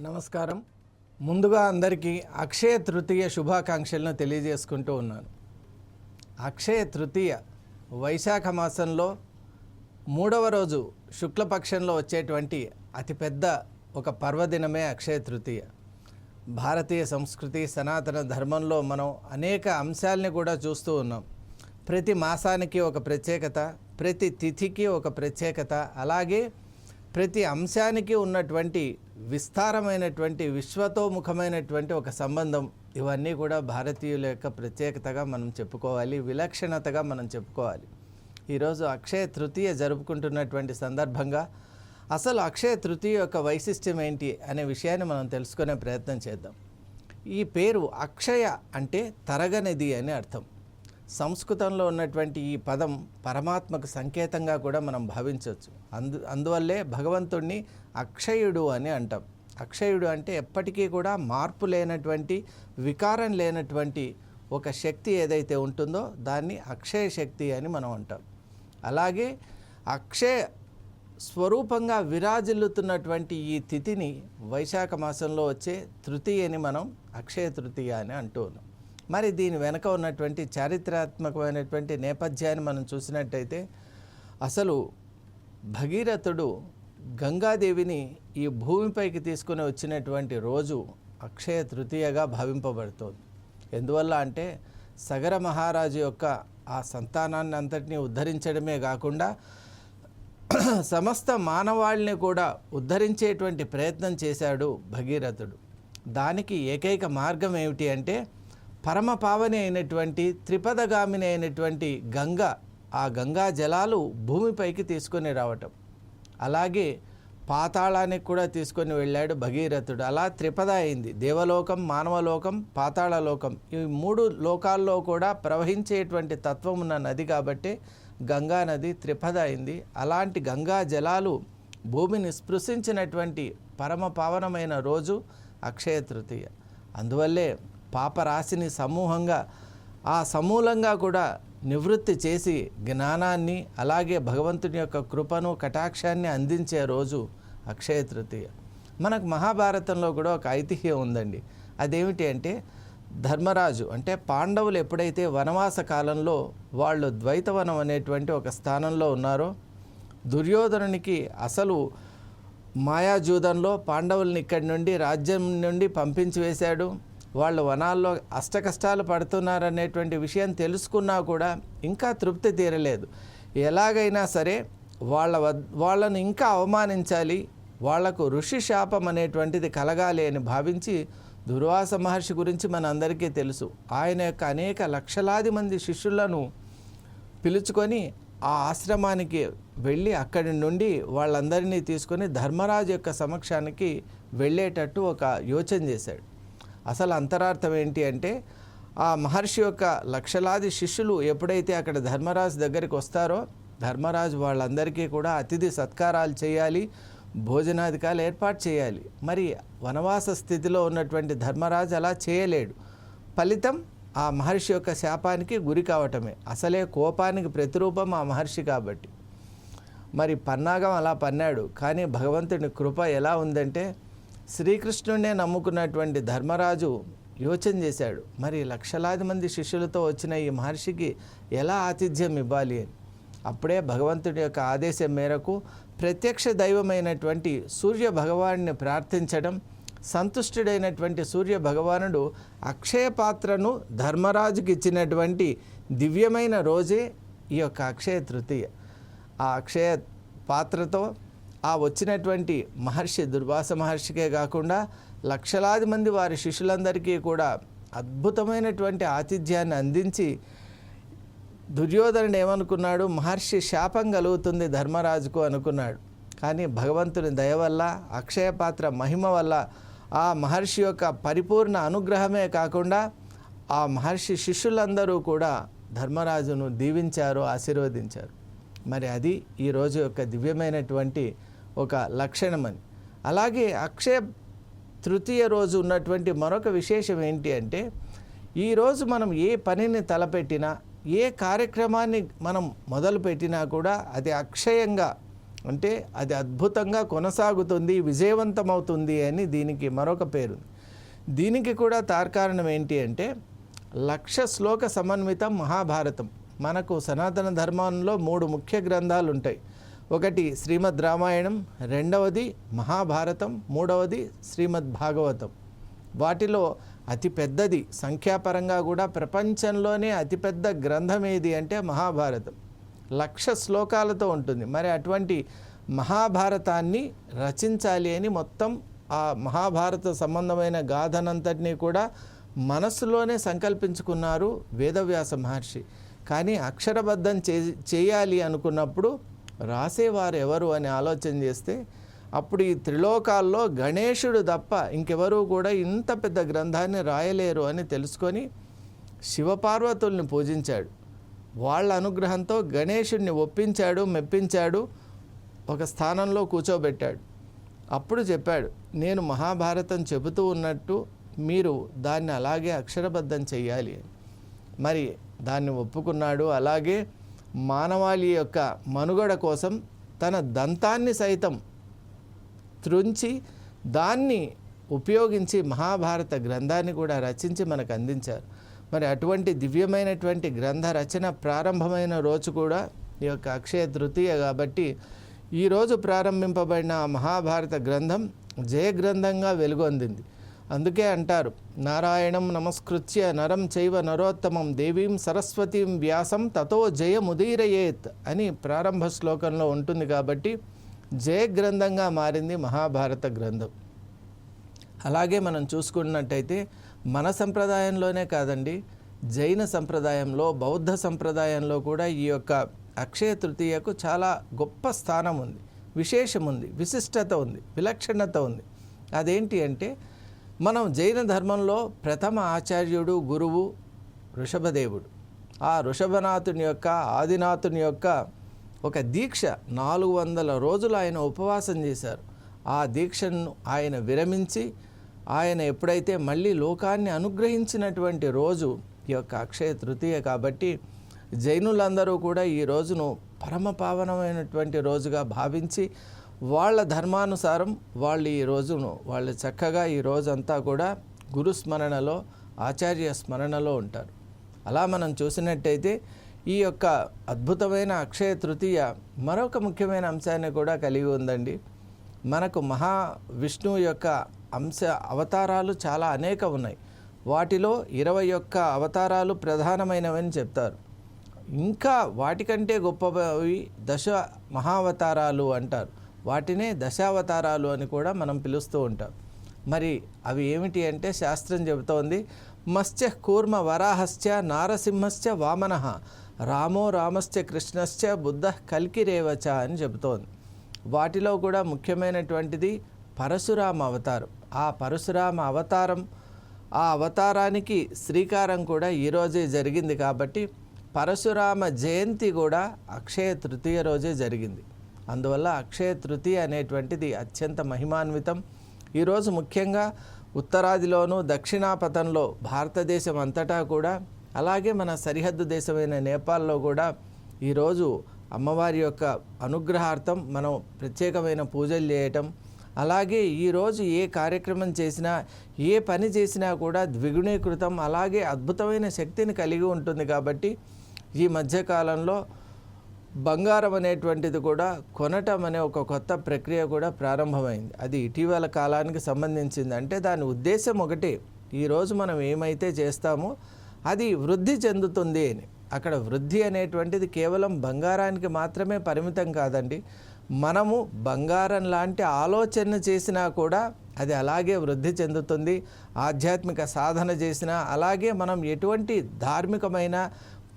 నమస్కారం. ముందుగా అందరికీ అక్షయ తృతీయ శుభాకాంక్షలను తెలియజేసుకుంటూ ఉన్నాను. అక్షయ తృతీయ వైశాఖ మాసంలో 3వ రోజు శుక్లపక్షంలో వచ్చేటువంటి అతిపెద్ద ఒక పర్వదినమే అక్షయ తృతీయ. భారతీయ సంస్కృతి సనాతన ధర్మంలో మనం అనేక అంశాలని కూడా చూస్తూ ఉన్నాం. ప్రతి మాసానికి ఒక ప్రత్యేకత, ప్రతి తిథికి ఒక ప్రత్యేకత, అలాగే ప్రతి అంశానికి ఉన్నటువంటి విస్తారమైనటువంటి విశ్వతోముఖమైనటువంటి ఒక సంబంధం. ఇవన్నీ కూడా భారతీయుల యొక్క ప్రత్యేకతగా మనం చెప్పుకోవాలి, విలక్షణతగా మనం చెప్పుకోవాలి. ఈరోజు అక్షయ తృతీయ జరుపుకుంటున్నటువంటి సందర్భంగా అసలు అక్షయ తృతీయ యొక్క వైశిష్ట్యం ఏంటి అనే విషయాన్ని మనం తెలుసుకునే ప్రయత్నం చేద్దాం. ఈ పేరు అక్షయ అంటే తరగనిది అని అర్థం. సంస్కృతంలో ఉన్నటువంటి ఈ పదం పరమాత్మకు సంకేతంగా కూడా మనం భావించవచ్చు. అందువల్లే భగవంతుణ్ణి అక్షయుడు అని అంటాం. అక్షయుడు అంటే ఎప్పటికీ కూడా మార్పు లేనటువంటి, వికారం లేనటువంటి ఒక శక్తి ఏదైతే ఉంటుందో దాన్ని అక్షయ శక్తి అని మనం అంటాం. అలాగే అక్షయ స్వరూపంగా విరాజిల్లుతున్నటువంటి ఈ తిథిని వైశాఖ మాసంలో వచ్చే తృతీయని మనం అక్షయ తృతీయ అని అంటూ ఉన్నాం. మరి దీని వెనక ఉన్నటువంటి చారిత్రాత్మకమైనటువంటి నేపథ్యాన్ని మనం చూసినట్టయితే, అసలు భగీరథుడు గంగాదేవిని ఈ భూమిపైకి తీసుకుని వచ్చినటువంటి రోజు అక్షయ తృతీయగా భావింపబడుతోంది. ఎందువల్ల అంటే సగర మహారాజు యొక్క ఆ సంతానాన్ని అంతటినీ ఉద్ధరించడమే కాకుండా సమస్త మానవాళిని కూడా ఉద్ధరించేటువంటి ప్రయత్నం చేశాడు భగీరథుడు. దానికి ఏకైక మార్గం ఏమిటి అంటే పరమ పావని అయినటువంటి త్రిపదగామిని అయినటువంటి గంగ, ఆ గంగా జలాలు భూమిపైకి తీసుకొని రావటం. అలాగే పాతాళానికి కూడా తీసుకొని వెళ్ళాడు భగీరథుడు. అలా త్రిపద అయింది. దేవలోకం, మానవలోకం, పాతాళలోకం. ఈ 3 లోకాల్లో కూడా ప్రవహించేటువంటి తత్వం ఉన్న నది కాబట్టి గంగా నది త్రిపద అయింది. అలాంటి గంగా జలాలు భూమిని స్పృశించినటువంటి పరమ పావనమైన రోజు అక్షయ తృతీయ. అందువల్లే పాపరాశిని సమూలంగా కూడా నివృత్తి చేసి జ్ఞానాన్ని, అలాగే భగవంతుని యొక్క కృపను, కటాక్షాన్ని అందించే రోజు అక్షయ తృతీయ. మనకు మహాభారతంలో కూడా ఒక ఐతిహ్యం ఉందండి. అదేమిటి అంటే, ధర్మరాజు అంటే పాండవులు ఎప్పుడైతే వనవాస కాలంలో వాళ్ళు ద్వైతవనం అనేటువంటి ఒక స్థానంలో ఉన్నారో, దుర్యోధనునికి అసలు మాయాజూదంలో పాండవుల్ని ఇక్కడి నుండి, రాజ్యం నుండి పంపించి వేశాడు. వాళ్ళు వనాల్లో అష్టకష్టాలు పడుతున్నారనేటువంటి విషయం తెలుసుకున్నా కూడా ఇంకా తృప్తి తీరలేదు. ఎలాగైనా సరే వాళ్ళను ఇంకా అవమానించాలి, వాళ్లకు ఋషి శాపం అనేటువంటిది కలగాలి అని భావించి, దుర్వాస మహర్షి గురించి మనందరికీ తెలుసు. ఆయన యొక్క అనేక లక్షలాది మంది శిష్యులను పిలుచుకొని ఆ ఆశ్రమానికి వెళ్ళి అక్కడి నుండి వాళ్ళందరినీ తీసుకొని ధర్మరాజు యొక్క సమక్షానికి వెళ్ళేటట్టు ఒక యోచన చేశాడు. అసలు అంతరార్థం ఏంటి అంటే, ఆ మహర్షి యొక్క లక్షలాది శిష్యులు ఎప్పుడైతే అక్కడ ధర్మరాజు దగ్గరికి వస్తారో, ధర్మరాజు వాళ్ళందరికీ కూడా అతిథి సత్కారాలు చేయాలి, భోజనాధికాలు ఏర్పాటు చేయాలి. మరి వనవాస స్థితిలో ఉన్నటువంటి ధర్మరాజు అలా చేయలేడు. ఫలితం ఆ మహర్షి యొక్క శాపానికి గురి కావటమే. అసలే కోపానికి ప్రతిరూపం ఆ మహర్షి కాబట్టి మరి పన్నాగం అలా పన్నాడు. కానీ భగవంతుని కృప ఎలా ఉందంటే, శ్రీకృష్ణుడినే నమ్ముకున్నటువంటి ధర్మరాజు యోచన చేశాడు, మరి లక్షలాది మంది శిష్యులతో వచ్చిన ఈ మహర్షికి ఎలా ఆతిథ్యం ఇవ్వాలి అని. అప్పుడే భగవంతుడి యొక్క ఆదేశం మేరకు ప్రత్యక్ష దైవమైనటువంటి సూర్య భగవానుని ప్రార్థించడం, సంతుష్టుడైనటువంటి సూర్య భగవానుడు అక్షయ పాత్రను ధర్మరాజుకి ఇచ్చినటువంటి దివ్యమైన రోజే ఈ యొక్క అక్షయ తృతీయ. ఆ అక్షయ పాత్రతో ఆ వచ్చినటువంటి మహర్షి, దుర్వాస మహర్షికే కాకుండా లక్షలాది మంది వారి శిష్యులందరికీ కూడా అద్భుతమైనటువంటి ఆతిథ్యాన్ని అందించి, దుర్యోధనుడు ఏమనుకున్నాడు, మహర్షి శాపం కలుగుతుంది ధర్మరాజుకు అనుకున్నాడు. కానీ భగవంతుని దయ వల్ల, అక్షయ పాత్ర మహిమ వల్ల, ఆ మహర్షి యొక్క పరిపూర్ణ అనుగ్రహమే కాకుండా ఆ మహర్షి శిష్యులందరూ కూడా ధర్మరాజును దీవించారు, ఆశీర్వదించారు. మరి అది ఈరోజు యొక్క దివ్యమైనటువంటి ఒక లక్షణమని. అలాగే అక్షయ తృతీయ రోజు ఉన్నటువంటి మరొక విశేషం ఏంటి అంటే, ఈరోజు మనం ఏ పనిని తలపెట్టినా, ఏ కార్యక్రమాన్ని మనం మొదలుపెట్టినా కూడా అది అక్షయంగా, అంటే అది అద్భుతంగా కొనసాగుతుంది, విజయవంతమవుతుంది అని దీనికి మరొక పేరు. దీనికి కూడా తార్కారణం ఏంటి అంటే 1,00,000 శ్లోక సమన్వితం మహాభారతం. మనకు సనాతన ధర్మంలో 3 ముఖ్య గ్రంథాలు ఉంటాయి. ఒకటి శ్రీమద్ రామాయణం, రెండవది మహాభారతం, మూడవది శ్రీమద్ భాగవతం. వాటిలో అతి పెద్దది సంఖ్యాపరంగా కూడా ప్రపంచంలోనే అతిపెద్ద గ్రంథం ఏది అంటే మహాభారతం. 1,00,000 శ్లోకాలతో ఉంటుంది. మరి అటువంటి మహాభారతాన్ని రచించాలి అని మొత్తం ఆ మహాభారత సంబంధమైన గాథనంతటినీ కూడా మనసులోనే సంకల్పించుకున్నారు వేదవ్యాస మహర్షి. కానీ అక్షరబద్ధం చేయాలి అనుకున్నప్పుడు రాసేవారు ఎవరు అని ఆలోచన చేస్తే అప్పుడు ఈ త్రిలోకాల్లో గణేశుడు తప్ప ఇంకెవరూ కూడా ఇంత పెద్ద గ్రంథాన్ని రాయలేరు అని తెలుసుకొని శివపార్వతుల్ని పూజించాడు. వాళ్ళ అనుగ్రహంతో గణేశుడిని ఒప్పించాడు, మెప్పించాడు, ఒక స్థానంలో కూర్చోబెట్టాడు. అప్పుడు చెప్పాడు, నేను మహాభారతం చెబుతూ ఉన్నట్టు మీరు దాన్ని అలాగే అక్షరబద్ధం చెయ్యాలి అని. మరి దాన్ని ఒప్పుకున్నాడు. అలాగే మానవాళి యొక్క మనుగడ కోసం తన దంతాన్ని సైతం త్రుంచి దాన్ని ఉపయోగించి మహాభారత గ్రంథాన్ని కూడా రచించి మనకు అందించారు. మరి అటువంటి దివ్యమైనటువంటి గ్రంథ రచన ప్రారంభమైన రోజు కూడా ఈ యొక్క అక్షయ తృతీయ కాబట్టి ఈరోజు ప్రారంభింపబడిన మహాభారత గ్రంథం జయగ్రంథంగా వెలుగొందింది. అందుకే అంటారు, నారాయణం నమస్కృత్య నరం చైవ నరోత్తమం దేవీం సరస్వతీం వ్యాసం తతో జయముదీరయేత్ అని ప్రారంభ శ్లోకంలో ఉంటుంది. కాబట్టి జయగ్రంథంగా మారింది మహాభారత గ్రంథం. అలాగే మనం చూసుకున్నట్టయితే మన సంప్రదాయంలోనే కాదండి, జైన సంప్రదాయంలో, బౌద్ధ సంప్రదాయంలో కూడా ఈ యొక్క అక్షయ తృతీయకు చాలా గొప్ప స్థానం ఉంది, విశేషం ఉంది, విశిష్టత ఉంది, విలక్షణత ఉంది. అదేంటి అంటే మనం జైన ధర్మంలో ప్రథమ ఆచార్యుడు గురువు ఋషభదేవుడు. ఆ ఋషభనాథుని యొక్క ఆదినాథుని యొక్క ఒక దీక్ష 400 రోజులు ఆయన ఉపవాసం చేశారు. ఆ దీక్షను ఆయన విరమించి ఆయన ఎప్పుడైతే మళ్ళీ లోకాన్ని అనుగ్రహించినటువంటి రోజు ఈ యొక్క అక్షయ తృతీయ. కాబట్టి జైనులందరూ కూడా ఈ రోజును పరమ పావనమైనటువంటి రోజుగా భావించి వాళ్ళ ధర్మానుసారం వాళ్ళు ఈ రోజును వాళ్ళు చక్కగా ఈ రోజంతా కూడా గురుస్మరణలో, ఆచార్య స్మరణలో ఉంటారు. అలా మనం చూసినట్టయితే ఈ యొక్క అద్భుతమైన అక్షయ తృతీయ మరొక ముఖ్యమైన అంశాన్ని కూడా కలిగి ఉందండి. మనకు మహావిష్ణువు యొక్క అవతారాలు చాలా అనేక ఉన్నాయి. వాటిలో 21 అవతారాలు ప్రధానమైనవని చెప్తారు. ఇంకా వాటికంటే గొప్పవి దశ మహావతారాలు అంటారు. వాటినే దశావతారాలు అని కూడా మనం పిలుస్తూ ఉంటాం. మరి అవి ఏమిటి అంటే శాస్త్రం చెబుతోంది, మత్స్య కూర్మ వరాహశ్చ నారసింహశ్చ వామనః రామో రామశ్చ కృష్ణశ్చ బుద్ధ కల్కిరేవచ అని చెబుతోంది. వాటిలో కూడా ముఖ్యమైనటువంటిది పరశురామ అవతారం. ఆ పరశురామ అవతారం, ఆ అవతారానికి శ్రీకారం కూడా ఈరోజే జరిగింది. కాబట్టి పరశురామ జయంతి కూడా అక్షయ తృతీయ రోజే జరిగింది. అందువల్ల అక్షయ తృతీయ అనేటువంటిది అత్యంత మహిమాన్వితం. ఈరోజు ముఖ్యంగా ఉత్తరాదిలోనూ దక్షిణాపథంలో భారతదేశం అంతటా కూడా, అలాగే మన సరిహద్దు దేశమైన నేపాల్లో కూడా ఈరోజు అమ్మవారి యొక్క అనుగ్రహార్థం మనం ప్రత్యేకమైన పూజలు చేయటం, అలాగే ఈరోజు ఏ కార్యక్రమం చేసినా, ఏ పని చేసినా కూడా ద్విగుణీకృతం, అలాగే అద్భుతమైన శక్తిని కలిగి ఉంటుంది. కాబట్టి ఈ మధ్యకాలంలో బంగారం అనేటువంటిది కూడా కొనటం అనే ఒక కొత్త ప్రక్రియ కూడా ప్రారంభమైంది. అది ఇటీవల కాలానికి సంబంధించింది. అంటే దాని ఉద్దేశం ఒకటే, ఈరోజు మనం ఏమైతే చేస్తామో అది వృద్ధి చెందుతుంది అని. అక్కడ వృద్ధి అనేటువంటిది కేవలం బంగారానికి మాత్రమే పరిమితం కాదండి. మనము బంగారం లాంటి ఆలోచన చేసినా కూడా అది అలాగే వృద్ధి చెందుతుంది. ఆధ్యాత్మిక సాధన చేసినా, అలాగే మనం ఎటువంటి ధార్మికమైన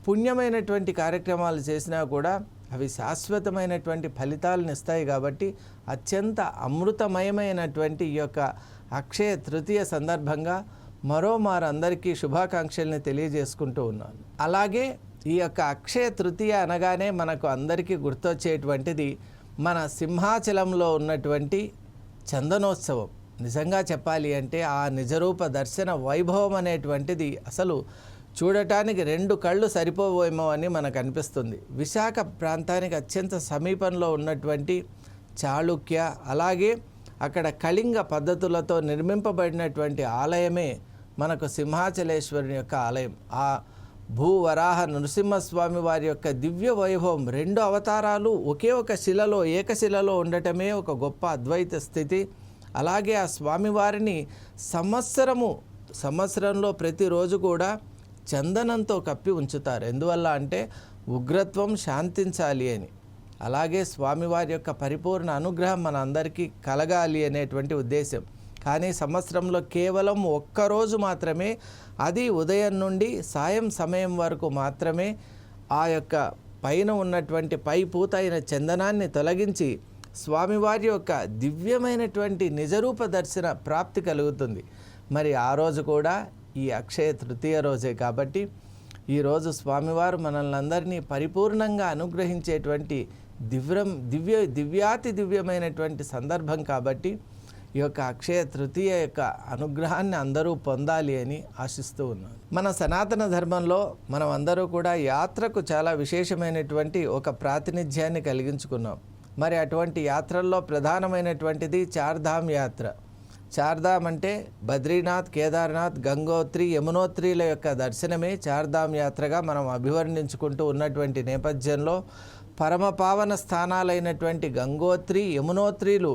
పుణ్యమైనటువంటి కార్యక్రమాలు చేసినా కూడా అవి శాశ్వతమైనటువంటి ఫలితాలను ఇస్తాయి. కాబట్టి అత్యంత అమృతమయమైనటువంటి ఈ యొక్క అక్షయ తృతీయ సందర్భంగా మరోమారు అందరికీ శుభాకాంక్షల్ని తెలియజేసుకుంటూ ఉన్నాను. అలాగే ఈ యొక్క అక్షయ తృతీయ అనగానే మనకు అందరికీ గుర్తొచ్చేటువంటిది మన సింహాచలంలో ఉన్నటువంటి చందనోత్సవం. నిజంగా చెప్పాలి అంటే ఆ నిజరూప దర్శన వైభవం అనేటువంటిది అసలు చూడటానికి 2 కళ్ళు సరిపోవేమో అని మనకు అనిపిస్తుంది. విశాఖ ప్రాంతానికి అత్యంత సమీపంలో ఉన్నటువంటి చాళుక్య, అలాగే అక్కడ కళింగ పద్ధతులతో నిర్మింపబడినటువంటి ఆలయమే మనకు సింహాచలేశ్వరుని యొక్క ఆలయం. ఆ భూవరాహ నృసింహస్వామి వారి యొక్క దివ్య వైభవం, 2 అవతారాలు ఒకే ఒక శిలలో, ఏకశిలలో ఉండటమే ఒక గొప్ప అద్వైత స్థితి. అలాగే ఆ స్వామివారిని సంవత్సరంలో ప్రతిరోజు కూడా చందనంతో కప్పి ఉంచుతారు. ఎందువల్ల అంటే ఉగ్రత్వం శాంతించాలి అని. అలాగే స్వామివారి యొక్క పరిపూర్ణ అనుగ్రహం మన అందరికీ కలగాలి అనేటువంటి ఉద్దేశం. కానీ సంవత్సరంలో కేవలం ఒక్కరోజు మాత్రమే, అది ఉదయం నుండి సాయం సమయం వరకు మాత్రమే ఆ యొక్క పైన ఉన్నటువంటి పై పూత అయిన చందనాన్ని తొలగించి స్వామివారి యొక్క దివ్యమైనటువంటి నిజరూప దర్శన ప్రాప్తి కలుగుతుంది. మరి ఆ రోజు కూడా ఈ అక్షయ తృతీయ రోజే కాబట్టి ఈరోజు స్వామివారు మనల్ని అందరినీ పరిపూర్ణంగా అనుగ్రహించేటువంటి దివ్యాతి దివ్యమైనటువంటి సందర్భం కాబట్టి ఈ యొక్క అక్షయ తృతీయ యొక్క అనుగ్రహాన్ని అందరూ పొందాలి అని ఆశిస్తూ ఉన్నాను. మన సనాతన ధర్మంలో మనం అందరూ కూడా యాత్రకు చాలా విశేషమైనటువంటి ఒక ప్రాతినిధ్యాన్ని కలిగించుకున్నాం. మరి అటువంటి యాత్రల్లో ప్రధానమైనటువంటిది చార్ధామ్ యాత్ర. చార్ధామ్ అంటే బద్రీనాథ్, కేదార్నాథ్, గంగోత్రి, యమునోత్రిల యొక్క దర్శనమే చార్ధామ్ యాత్రగా మనం అభివర్ణించుకుంటూ ఉన్నటువంటి నేపథ్యంలో పరమపావన స్థానాలైనటువంటి గంగోత్రి, యమునోత్రిలు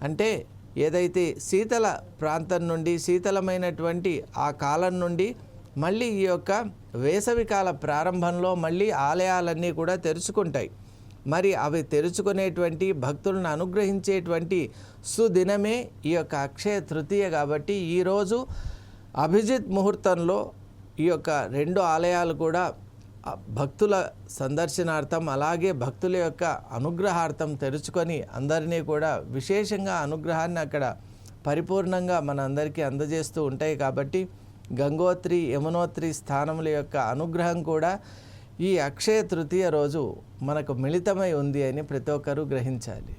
అంటే ఏదైతే శీతల ప్రాంతం నుండి, శీతలమైనటువంటి ఆ కాలం నుండి మళ్ళీ ఈ యొక్క వేసవికాల ప్రారంభంలో మళ్ళీ ఆలయాలన్నీ కూడా తెరుచుకుంటాయి. మరి అవి తెరుచుకునేటువంటి భక్తులను అనుగ్రహించేటువంటి సుదినమే ఈ యొక్క అక్షయ తృతీయ కాబట్టి ఈరోజు అభిజిత్ ముహూర్తంలో ఈ యొక్క 2 ఆలయాలు కూడా భక్తుల సందర్శనార్థం, అలాగే భక్తుల యొక్క అనుగ్రహార్థం తెరుచుకొని అందరినీ కూడా విశేషంగా అనుగ్రహాన్ని అక్కడ పరిపూర్ణంగా మనందరికీ అందజేస్తూ ఉంటాయి. కాబట్టి గంగోత్రి, యమునోత్రి స్థానముల యొక్క అనుగ్రహం కూడా ఈ అక్షయ తృతీయ రోజు మనకు మిళితమై ఉంది అని ప్రతి ఒక్కరూ గ్రహించాలి.